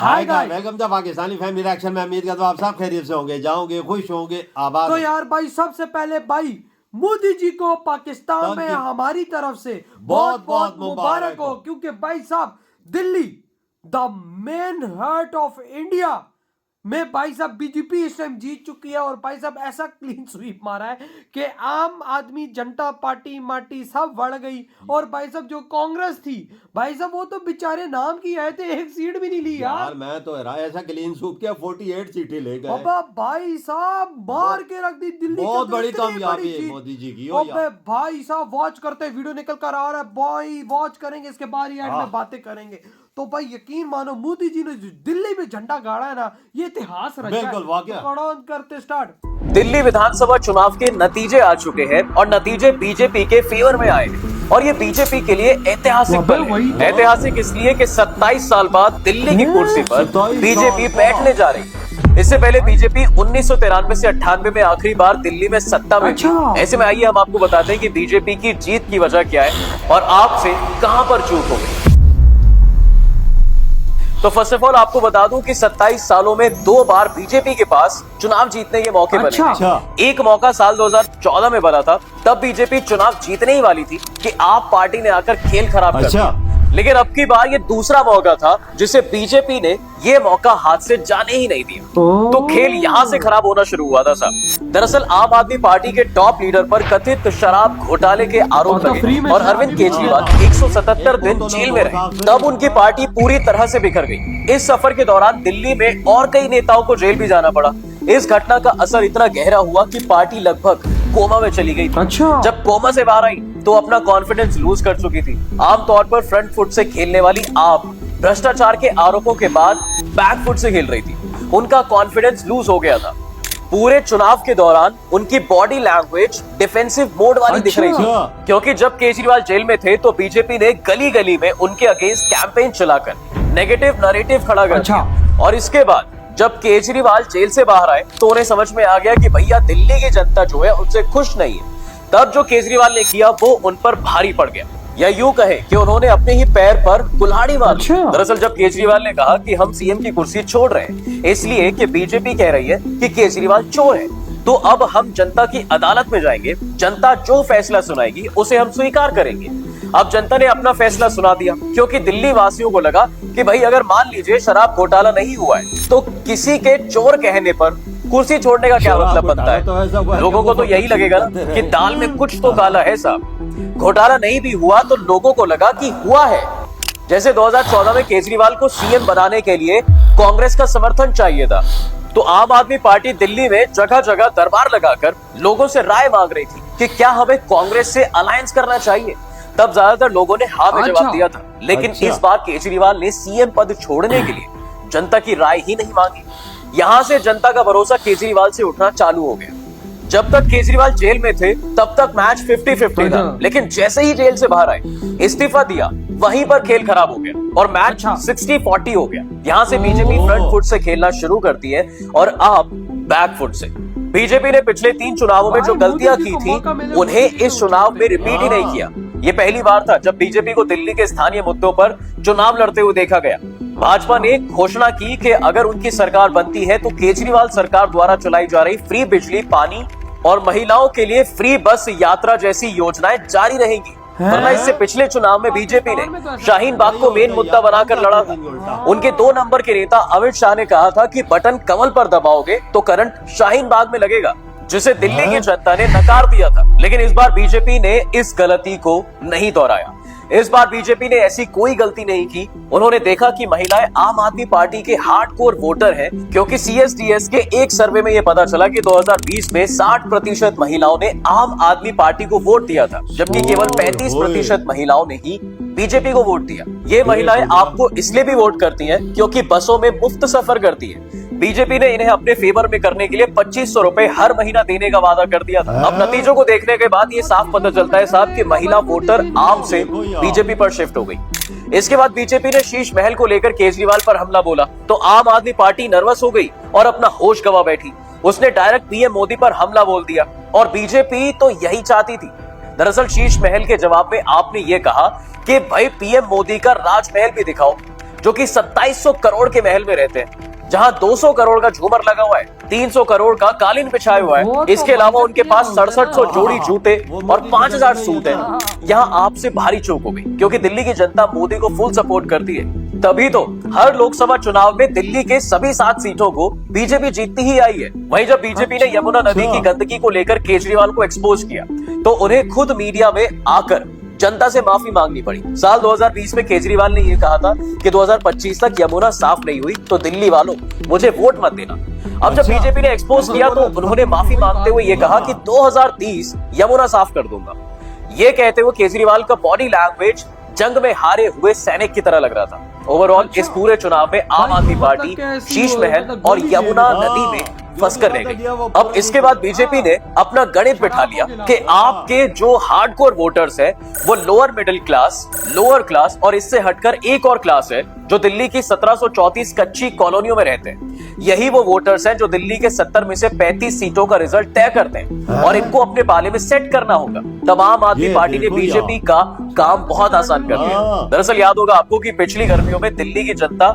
Hi guys, welcome to Pakistani family reaction में। उम्मीद करता हूँ आप सब खैरियत से होंगे, जाओगे, खुश होंगे, आबाद। तो यार भाई सबसे पहले भाई मोदी जी को पाकिस्तान में हमारी तरफ से बहुत बहुत मुबारक हो, क्योंकि भाई साहब Delhi the main heart of India में भाई साहब बीजेपी इस टाइम जीत चुकी है। और भाई साहब ऐसा क्लीन स्वीप मारा है कि आम आदमी जनता पार्टी माटी सब बढ़ गई। और भाई साहब जो कांग्रेस थी भाई साहब वो तो बेचारे नाम की आए थे, एक सीट भी नहीं ली यार। मैं तो ऐसा क्लीन स्वीप किया, 48 सीटें ले गए। अबे भाई साहब मार के रख दी दिल्ली। बहुत बड़ी कामयाबी है मोदी जी की। अबे भाई साहब वॉच करते, वीडियो निकल कर आ रहा है भाई, वॉच करेंगे, इसके बाद एड में बातें करेंगे। तो भाई यकीन मानो मोदी जी ने जो दिल्ली में झंडा गाड़ा है ना, ये इतिहास रचा है। बिल्कुल वाकया। करते स्टार्ट। दिल्ली विधानसभा चुनाव के नतीजे आ चुके हैं और नतीजे बीजेपी के फेवर में आए हैं और ये बीजेपी के लिए ऐतिहासिक पल है। ऐतिहासिक इसलिए कि 27 साल बाद दिल्ली की कुर्सी पर बीजेपी बैठने जा रही है। इससे पहले बीजेपी 1993 से 98 में आखिरी बार दिल्ली में सत्ता में थी। ऐसे में आइए हम आपको बताते हैं कि बीजेपी की जीत की वजह क्या है और आपसे कहां पर चूक हो गई। तो फर्स्ट ऑफ ऑल आपको बता दूं कि 27 सालों में 2 बार बीजेपी के पास चुनाव जीतने के मौके बने। एक मौका साल 2014 में बना था, तब बीजेपी चुनाव जीतने ही वाली थी कि आप पार्टी ने आकर खेल खराब कर दिया। लेकिन अब की बार ये दूसरा मौका था जिसे बीजेपी ने ये मौका हाथ से जाने ही नहीं दिया। तो खेल यहाँ से खराब होना शुरू हुआ था साहब। दरअसल आम आदमी पार्टी के टॉप लीडर पर कथित शराब घोटाले के आरोप लगे और अरविंद केजरीवाल 177 दिन जेल में रहे। तब उनकी पार्टी पूरी तरह से बिखर गई। इस सफर के दौरान दिल्ली में और कई नेताओं को जेल भी जाना पड़ा। इस घटना का असर इतना गहरा हुआ कि पार्टी लगभग कोमा में चली गई थी। जब कोमा से बाहर आई तो अपना कॉन्फिडेंस लूज कर चुकी थी। आमतौर पर फ्रंट फुट से खेलने वाली आप भ्रष्टाचार के आरोपों के बाद बैक फुट से खेल रही थी। उनका कॉन्फिडेंस लूज हो गया था। पूरे चुनाव के दौरान उनकी बॉडी लैंग्वेज डिफेंसिव मोड वाली दिख रही थी, क्योंकि जब केजरीवाल जेल में थे तो बीजेपी ने गली गली में उनके अगेंस्ट कैंपेन चलाकर नेगेटिव नैरेटिव खड़ा कर दिया। और इसके बाद जब केजरीवाल जेल से बाहर आए तो उन्हें समझ में आ गया कि भैया दिल्ली की जनता जो है उनसे खुश नहीं है। तब जो केजरीवाल ने किया वो उन पर भारी पड़ गया, या यूं कहे कि उन्होंने अपने ही पैर पर कुल्हाड़ी मारी। दरअसल जब केजरीवाल ने कहा कि हम सीएम की कुर्सी छोड़ रहे हैं इसलिए कि बीजेपी कह रही है कि केजरीवाल चोर है, तो अब हम जनता की अदालत में जाएंगे, जनता जो फैसला सुनाएगी उसे हम स्वीकार करेंगे। अब जनता ने अपना फैसला सुना दिया, क्योंकि दिल्ली वासियों को लगा कि भाई अगर मान लीजिए शराब घोटाला नहीं हुआ है तो किसी के चोर कहने पर कुर्सी छोड़ने का क्या मतलब बनता है। लोगों को तो यही लगेगा ना कि दाल में कुछ तो काला है साहब। घोटाला नहीं भी हुआ तो लोगों को लगा कि हुआ है। जैसे 2014 में केजरीवाल को सीएम बनाने के लिए कांग्रेस का समर्थन चाहिए था, तो आम आदमी पार्टी दिल्ली में जगह जगह दरबार लगाकर लोगों से राय मांग रही थी कि क्या हमें कांग्रेस से अलायंस करना चाहिए। तब ज्यादातर लोगों ने हाँ में जवाब दिया था। लेकिन इस बार केजरीवाल ने सीएम पद छोड़ने के लिए जनता की राय ही नहीं मांगी। यहाँ से जनता का भरोसा केजरीवाल से उठना चालू हो गया। जब तक केजरीवाल जेल में थे तब तक मैच 50-50 था, लेकिन जैसे ही जेल से बाहर आए, इस्तीफा दिया, वहीं पर खेल खराब हो गया और मैच 60-40 हो गया। यहाँ से बीजेपी फ्रंट फुट से खेलना शुरू करती है और आप बैक फुट से। बीजेपी ने पिछले 3 चुनावों में जो गलतियां की थी उन्हें इस चुनाव में रिपीट ही नहीं किया। ये पहली बार था जब बीजेपी को दिल्ली के स्थानीय मुद्दों पर चुनाव लड़ते हुए देखा गया। भाजपा ने घोषणा की कि अगर उनकी सरकार बनती है तो केजरीवाल सरकार द्वारा चलाई जा रही फ्री बिजली, पानी और महिलाओं के लिए फ्री बस यात्रा जैसी योजनाएं जारी रहेंगी। वरना इससे पिछले चुनाव में बीजेपी ने शाहीन बाग को मेन मुद्दा बनाकर लड़ा था। उनके 2 नंबर के नेता अमित शाह ने कहा था कि बटन कमल पर दबाओगे तो करंट शाहीन बाग में लगेगा, जिसे दिल्ली की जनता ने नकार दिया था। लेकिन इस बार बीजेपी ने इस गलती को नहीं दोहराया। इस बार बीजेपी ने ऐसी कोई गलती नहीं की। उन्होंने देखा कि महिलाएं आम आदमी पार्टी के हार्डकोर वोटर हैं, क्योंकि सीएसडीएस के एक सर्वे में यह पता चला कि 2020 में 60% महिलाओं ने आम आदमी पार्टी को वोट दिया था, जबकि केवल 35% महिलाओं ने ही बीजेपी को वोट दिया। ये महिलाएं आपको इसलिए भी वोट करती हैं क्योंकि बसों में मुफ्त सफर करती हैं। बीजेपी ने इन्हें अपने फेवर में करने के लिए 2500 रुपए हर महीना देने का वादा कर दिया था। अब नतीजों को देखने के बाद ये साफ पता चलता है साहब कि महिला वोटर आम से बीजेपी पर शिफ्ट हो गई। इसके बाद बीजेपी ने शीश महल को लेकर केजरीवाल पर हमला बोला तो आम आदमी पार्टी नर्वस हो गई और अपना होश गवा बैठी। उसने डायरेक्ट पीएम मोदी पर हमला बोल दिया और बीजेपी तो यही चाहती थी। दरअसल शीश महल के जवाब में आपने ये कहा कि भाई पीएम मोदी का राजमहल भी दिखाओ। जो कि 2700 करोड़ के महल में रहते हैं, जहां 200 करोड़ का झूमर लगा हुआ है, 300 करोड़ का कालीन बिछाया हुआ है। इसके अलावा उनके पास 6700 जोड़ी जूते और 5000 सूट है। यहाँ आपसे भारी चूक हो गई, क्योंकि दिल्ली की जनता मोदी को फुल सपोर्ट करती है। तभी तो हर लोकसभा चुनाव में दिल्ली के सभी 7 सीटों को बीजेपी जीतती ही आई है। वहीं जब बीजेपी ने यमुना नदी की गंदगी को लेकर केजरीवाल को एक्सपोज किया, तो उन्हें खुद मीडिया में आकर जनता से माफी मांगनी पड़ी। साल 2020 में केजरीवाल ने यह कहा था कि 2025 तक यमुना साफ नहीं हुई तो दिल्ली वालों मुझे वोट मत देना। अब जब बीजेपी ने एक्सपोज किया तो उन्होंने माफी मांगते हुए यह कहा कि 2030 यमुना साफ कर दूंगा। ये कहते हुए केजरीवाल का बॉडी लैंग्वेज जंग में हारे हुए सैनिक की तरह लग रहा था। ओवरऑल इस पूरे चुनाव में आम आदमी पार्टी शीश महल और यमुना नदी में फंस कर रह गई। अब इसके बाद बीजेपी ने अपना गणित बिठा लिया कि आपके जो हार्डकोर वोटर्स हैं वो lower middle class, lower class और इससे हटकर एक और क्लास है जो दिल्ली की 1734 कच्ची कॉलोनियों में रहते हैं। यही वो वोटर्स हैं जो दिल्ली के 70 में से 35 सीटों का रिजल्ट तय करते हैं और इनको अपने पाले में सेट करना होगा। तब आम आदमी पार्टी ने बीजेपी का काम बहुत आसान कर दिया। दरअसल याद होगा आपको कि पिछली गर्मियों में दिल्ली की जनता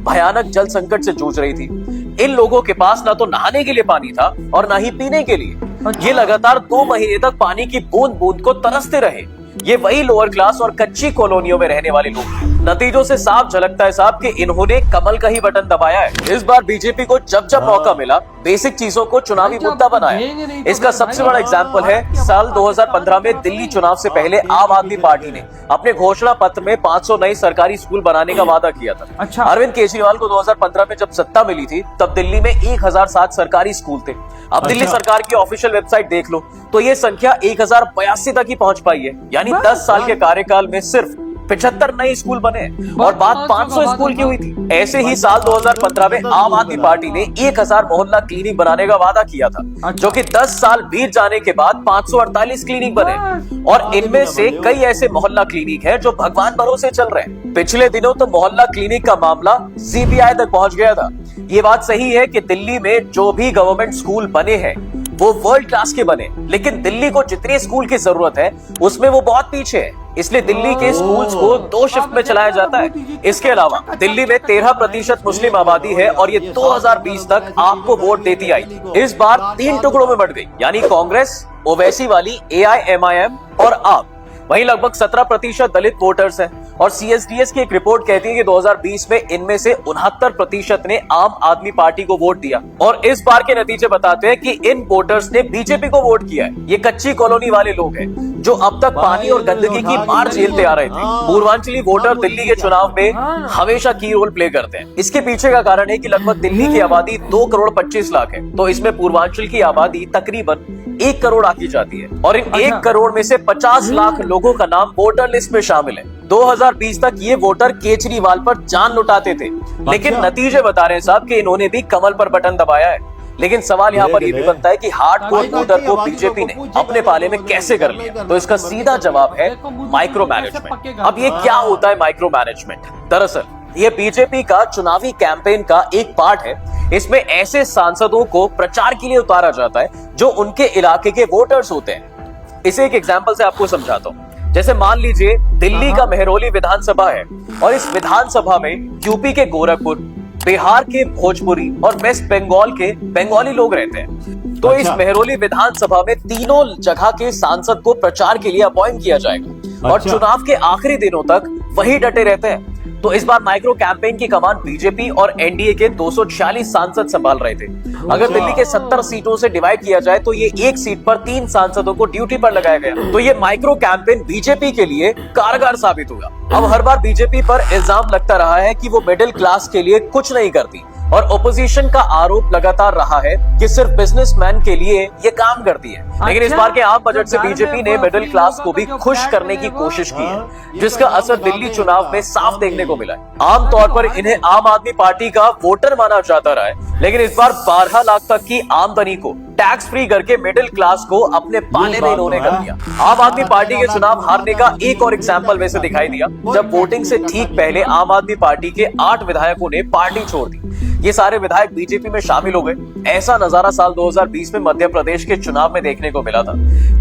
भयानक जल संकट से जूझ रही थी। इन लोगों के पास ना तो नहाने के लिए पानी था और ना ही पीने के लिए। ये लगातार 2 महीने तक पानी की बूंद बूंद को तरसते रहे। ये वही लोअर क्लास और कच्ची कॉलोनियों में रहने वाले लोग। नतीजों से साफ झलकता है साहब कि इन्होंने कमल का ही बटन दबाया है। इस बार बीजेपी को जब जब मौका मिला बेसिक चीजों को चुनावी मुद्दा बनाया। इसका सबसे बड़ा एग्जाम्पल है साल 2015 में दिल्ली चुनाव से पहले आम आदमी पार्टी ने अपने घोषणा पत्र में 500 नए सरकारी स्कूल बनाने का वादा किया था। अरविंद केजरीवाल को 2015 में जब सत्ता मिली थी तब दिल्ली में 1007 सरकारी स्कूल थे। अब दिल्ली सरकार की ऑफिशियल वेबसाइट देख लो तो ये संख्या 1082 तक ही पहुंच पाई है। यानी 10 साल के कार्यकाल में सिर्फ 75 नए स्कूल बने और बात 500 स्कूल की हुई थी। ऐसे ही साल 2015 में आम आदमी पार्टी ने 1000 मोहल्ला क्लिनिक बनाने का वादा किया था, जो कि 10 साल बीत जाने के बाद 548 क्लिनिक बने और इनमें से कई ऐसे मोहल्ला क्लिनिक हैं जो भगवान भरोसे चल रहे हैं। पिछले दिनों तो मोहल्ला क्लिनिक का मामला सीबीआई तक पहुंच गया था। ये बात सही है कि दिल्ली में जो भी गवर्नमेंट स्कूल बने हैं वो वर्ल्ड क्लास के बने, लेकिन दिल्ली को जितने स्कूल की जरूरत है उसमें वो बहुत पीछे है। इसलिए दिल्ली के स्कूल्स को 2 शिफ्ट में चलाया जाता है। इसके अलावा दिल्ली में 13% मुस्लिम आबादी है और ये 2020 तक आपको वोट देती आई। इस बार 3 टुकड़ों में बढ़ गई, यानी कांग्रेस, ओवैसी वाली AIMIM और आप। वहीं लगभग 17% दलित वोटर्स हैं और CSDS की एक रिपोर्ट कहती है कि 2020 में इनमें से 69% ने आम आदमी पार्टी को वोट दिया। और इस बार के नतीजे बताते हैं कि इन वोटर्स ने बीजेपी को वोट किया है। ये कच्ची कॉलोनी वाले लोग हैं जो अब तक पानी और गंदगी की मार झेलते आ रहे थे। पूर्वांचली वोटर दिल्ली के चुनाव में हमेशा की रोल प्ले करते हैं। इसके पीछे का कारण है कि लगभग दिल्ली की आबादी 2 करोड़ 25 लाख है, तो इसमें पूर्वांचल की आबादी तकरीबन 1 करोड़ आकी जाती है और इन 1 करोड़ में से 50 लाख लोगों का नाम वोटर लिस्ट में शामिल है। 2020 तक ये वोटर केजरीवाल पर जान लुटाते थे, लेकिन नतीजे बता रहे हैं साहब कि इन्होंने भी कमल पर बटन दबाया है। लेकिन सवाल यहाँ पर ये भी बनता है कि हार्डकोर वोटर को बीजेपी ने अपने पाले में कैसे कर लिया? तो इसका सीधा जवाब है माइक्रो मैनेजमेंट। अब ये क्या होता है माइक्रो मैनेजमेंट? दरअसल ये बीजेपी का चुनावी कैंपेन का एक पार्ट है। इसमें ऐसे सांसदों को प्रचार के लिए उतारा जाता है जो उनके इलाके के वोटर्स होते हैं। इसे एक एग्जांपल से आपको समझाता हूँ। जैसे मान लीजिए दिल्ली का मेहरौली विधानसभा है और इस विधानसभा में यूपी के गोरखपुर, बिहार के भोजपुरी और वेस्ट बंगाल के बंगाली लोग रहते हैं। तो इस मेहरौली विधानसभा में तीनों जगह के सांसद को प्रचार के लिए अपॉइंट किया जाएगा और चुनाव के आखिरी दिनों तक वही डटे रहते हैं। तो इस बार माइक्रो कैंपेन की कमान बीजेपी और एनडीए के 246 सांसद संभाल रहे थे। अगर दिल्ली के 70 सीटों से डिवाइड किया जाए तो ये एक सीट पर 3 सांसदों को ड्यूटी पर लगाया गया। तो ये माइक्रो कैंपेन बीजेपी के लिए कारगर साबित हुआ। अब हर बार बीजेपी पर इल्जाम लगता रहा है कि वो मिडिल क्लास के लिए कुछ नहीं करती और ओपोजिशन का आरोप लगातार रहा है कि सिर्फ बिजनेसमैन के लिए ये काम करती है। लेकिन इस बार के आम बजट से बीजेपी ने मिडिल क्लास को भी खुश करने की कोशिश की है, जिसका असर दिल्ली चुनाव में साफ देखने को मिला है। आमतौर पर इन्हें आम आदमी पार्टी का वोटर माना जाता रहा है, लेकिन इस बार 12 लाख तक की आमदनी को टैक्स फ्री करके मिडिल क्लास को अपने पाले में इन्होंने कर दिया। आम आदमी पार्टी के चुनाव हारने का एक और एग्जाम्पल वैसे दिखाई दिया जब वोटिंग से ठीक पहले आम आदमी पार्टी के 8 विधायकों ने पार्टी छोड़ दी। ये सारे विधायक बीजेपी में शामिल हो गए। ऐसा नजारा साल 2020 में मध्य प्रदेश के चुनाव में देखने को मिला था।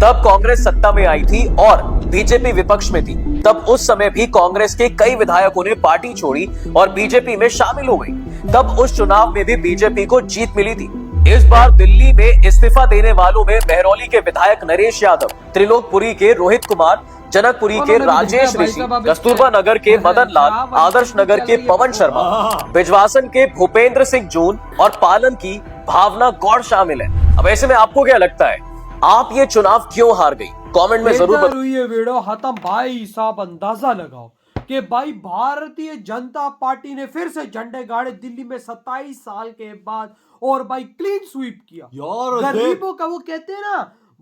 तब कांग्रेस सत्ता में आई थी और बीजेपी विपक्ष में थी। तब उस समय भी कांग्रेस के कई विधायकों ने पार्टी छोड़ी और बीजेपी में शामिल हो गई। तब उस चुनाव में भी बीजेपी को जीत मिली थी। इस बार दिल्ली में इस्तीफा देने वालों में महरौली के विधायक नरेश यादव, त्रिलोकपुरी के रोहित कुमार, जनकपुरी के राजेश ऋषि, कस्तूरबा नगर के मदन लाल, आदर्श नगर के पवन शर्मा, बिजवासन के भूपेंद्र सिंह जून और पालन की भावना गौड़ शामिल है। अब ऐसे में आपको क्या लगता है, आप ये चुनाव क्यों हार गई? कमेंट में जरूर बताइए। हुई है वीडियो खत्म। भाई साहब अंदाजा लगाओ कि भाई भारतीय जनता पार्टी ने फिर से झंडे गाड़े दिल्ली में 27 साल के बाद और भाई क्लीन स्वीप किया। यार गरीबों का, वो कहते हैं ना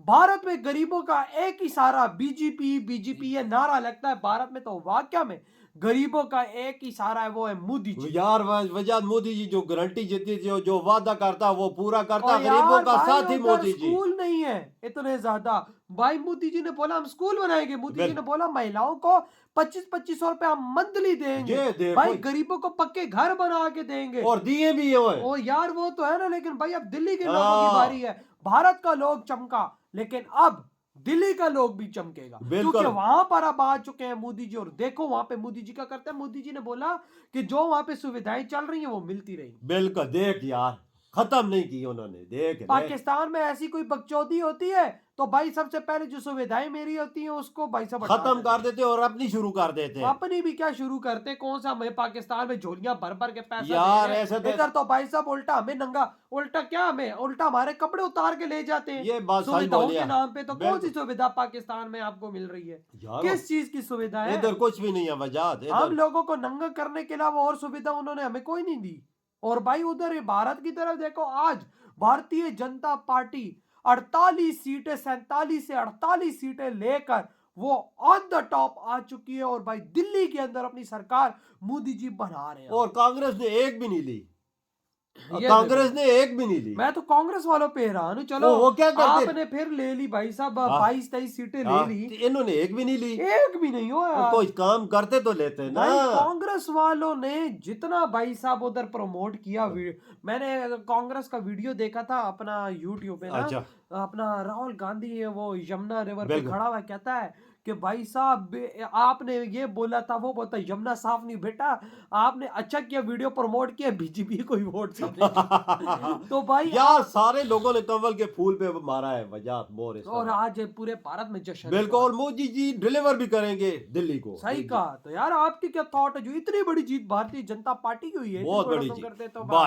भारत में गरीबों का एक ही सहारा बीजेपी, बीजेपी ये नारा लगता है भारत में, तो वाकया में गरीबों का एक ही सहारा है, वो है मोदी जी। यार वजह मोदी जी जो गारंटी देती थी, जो वादा करता वो पूरा करता, और गरीबों यार का भाई साथ ही उधर मोदी जी। स्कूल नहीं है इतने ज्यादा। भाई मोदी जी ने बोला हम स्कूल बनाएंगे, मोदी जी ने बोला महिलाओं को 25-2500 रुपया मंथली देंगे, भाई गरीबों को पक्के घर बना के देंगे, और दिए भी है ओ यार वो तो है ना। लेकिन भाई अब दिल्ली के लोगों की बारी है। भारत का लोग चमका, लेकिन अब दिल्ली का लोग भी चमकेगा, क्योंकि वहां पर अब आ चुके हैं मोदी जी। और देखो वहां पे मोदी जी का करते हैं। मोदी जी ने बोला कि जो वहां पे सुविधाएं चल रही हैं वो मिलती रही। बिल्कुल, देख यार खत्म नहीं की उन्होंने। देख पाकिस्तान में ऐसी कोई बकचोदी होती है तो भाई सबसे पहले जो सुविधाएं मेरी होती हैं उसको भाई सब खत्म कर देते और अपनी शुरू कर देते। अपनी भी क्या शुरू करते, कौन सा हमें पाकिस्तान में झोलियां भर भर के पैसा यार दे ऐसे इधर तो भाई साहब उल्टा हमें नंगा, उल्टा क्या हमें उल्टा हमारे कपड़े उतार के ले जाते हैं। ये बात सही सुविधाओं बोली के है। नाम पे तो कौन सी सुविधा पाकिस्तान में आपको मिल रही है? किस चीज की सुविधा है? इधर कुछ भी नहीं है वजह। हम लोगों को नंगा करने के अलावा और सुविधा उन्होंने हमें कोई नहीं दी। और भाई उधर भारत की तरफ देखो, आज भारतीय जनता पार्टी 48 सीटें, 47 से 48 सीटें लेकर वो ऑन द टॉप आ चुकी है। और भाई दिल्ली के अंदर अपनी सरकार मोदी जी बना रहे हैं। और कांग्रेस ने एक भी नहीं ली, कांग्रेस ने एक भी नहीं ली। मैं तो कांग्रेस वालों पे हैरान हूं। चलो वो क्या करते? आपने फिर ले ली भाई साहब 22-23 सीटें ले ली, इन्होंने एक भी नहीं ली। एक भी नहीं हो यार। कोई काम करते तो लेते ना। कांग्रेस वालों ने जितना भाई साहब उधर प्रमोट किया, मैंने कांग्रेस का वीडियो देखा था अपना यूट्यूब पे ना। अपना राहुल गांधी है वो यमुना रिवर पे खड़ा हुआ कहता है कि भाई साहब आपने ये बोला था, वो बोलता यमुना साफ नहीं बेटा, आपने अच्छा किया वीडियो प्रमोट किया, बीजेपी को ही वोट तो भाई यार सारे लोगों ने कमल के फूल पे मारा है वजह मोर। और आज पूरे भारत में जश्न। बिल्कुल, और मोदी जी डिलीवर भी करेंगे दिल्ली को। सही कहा। तो यार आपकी क्या थॉट है जो इतनी बड़ी जीत भारतीय जनता पार्टी की हुई है? बहुत बड़ी जीत। करते तो बाय।